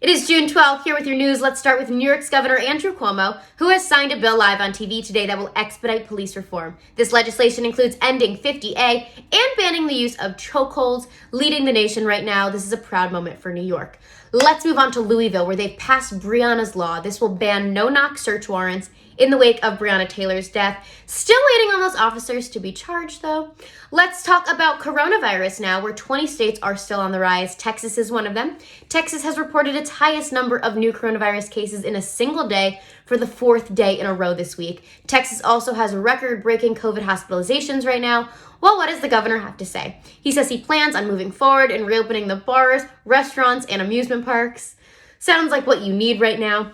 It is June 12th, here with your news. Let's start with New York's Governor Andrew Cuomo, who has signed a bill live on TV today that will expedite police reform. This legislation includes ending 50A and banning the use of chokeholds, leading the nation right now. This is a proud moment for New York. Let's move on to Louisville, where they've passed Breonna's law. This will ban no-knock search warrants in the wake of Breonna Taylor's death. Still waiting on those officers to be charged, though. Let's talk about coronavirus now, where 20 states are still on the rise. Texas is one of them. Texas has reported its highest number of new coronavirus cases in a single day for the fourth day in a row this week. Texas also has record-breaking COVID hospitalizations right now. Well, what does the governor have to say? He says he plans on moving forward and reopening the bars, restaurants, and amusement parks. Sounds like what you need right now.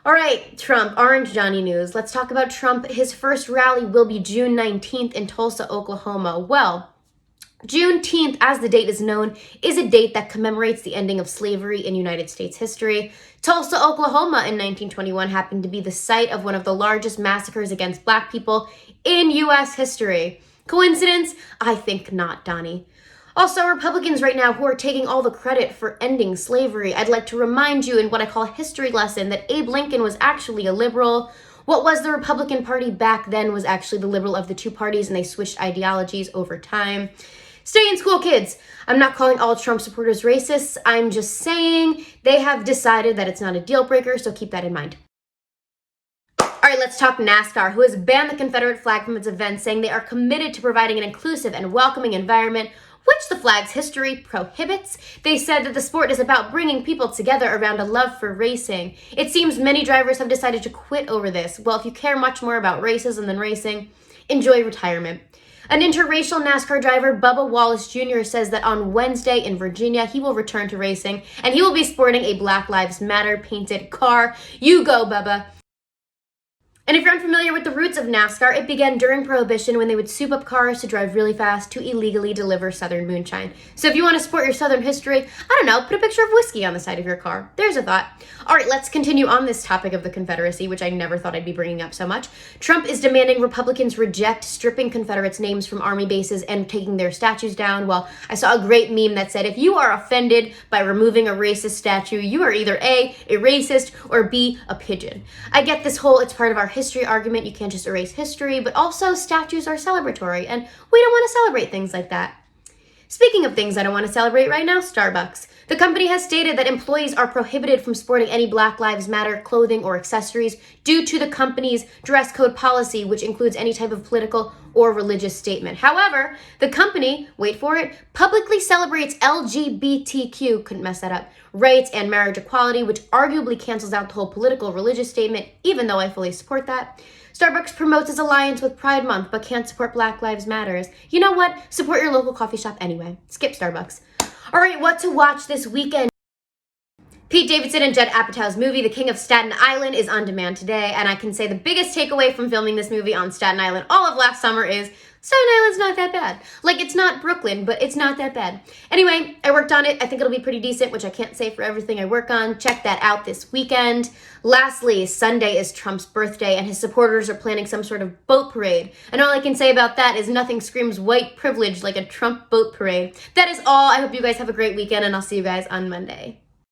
All right, Trump, Orange Johnny news. Let's talk about Trump. His first rally will be June 19th in Tulsa, Oklahoma. Well, Juneteenth, as the date is known, is a date that commemorates the ending of slavery in United States history. Tulsa, Oklahoma in 1921 happened to be the site of one of the largest massacres against Black people in U.S. history. Coincidence? I think not, Donnie. Also, Republicans right now who are taking all the credit for ending slavery, I'd like to remind you in what I call a history lesson that Abe Lincoln was actually a liberal. What was the Republican Party back then was actually the liberal of the two parties, and they switched ideologies over time. Stay in school, kids. I'm not calling all Trump supporters racists. I'm just saying they have decided that it's not a deal breaker, so keep that in mind. All right, let's talk NASCAR, who has banned the Confederate flag from its events, saying they are committed to providing an inclusive and welcoming environment, which the flag's history prohibits. They said that the sport is about bringing people together around a love for racing. It seems many drivers have decided to quit over this. Well, if you care much more about racism than racing, enjoy retirement. An interracial NASCAR driver, Bubba Wallace Jr, says that on Wednesday in Virginia, he will return to racing, and he will be sporting a Black Lives Matter painted car. You go, Bubba. And if you're unfamiliar with the roots of NASCAR, it began during Prohibition when they would soup up cars to drive really fast to illegally deliver Southern moonshine. So if you want to support your Southern history, I don't know, put a picture of whiskey on the side of your car. There's a thought. All right, let's continue on this topic of the Confederacy, which I never thought I'd be bringing up so much. Trump is demanding Republicans reject stripping Confederates' names from Army bases and taking their statues down. Well, I saw a great meme that said, if you are offended by removing a racist statue, you are either A, a racist, or B, a pigeon. I get this whole, it's part of our history argument, you can't just erase history, but also statues are celebratory, and we don't want to celebrate things like that. Speaking of things I don't want to celebrate right now, Starbucks. The company has stated that employees are prohibited from sporting any Black Lives Matter clothing or accessories due to the company's dress code policy, which includes any type of political or religious statement. However, the company, wait for it, publicly celebrates LGBTQ, couldn't mess that up, rights and marriage equality, which arguably cancels out the whole political religious statement, even though I fully support that. Starbucks promotes its alliance with Pride Month, but can't support Black Lives Matters. You know what? Support your local coffee shop anyway. Skip Starbucks. All right, what to watch this weekend? Pete Davidson and Judd Apatow's movie, The King of Staten Island, is on demand today, and I can say the biggest takeaway from filming this movie on Staten Island all of last summer is Staten Island's not that bad. Like, it's not Brooklyn, but it's not that bad. Anyway, I worked on it. I think it'll be pretty decent, which I can't say for everything I work on. Check that out this weekend. Lastly, Sunday is Trump's birthday, and his supporters are planning some sort of boat parade. And all I can say about that is nothing screams white privilege like a Trump boat parade. That is all. I hope you guys have a great weekend, and I'll see you guys on Monday.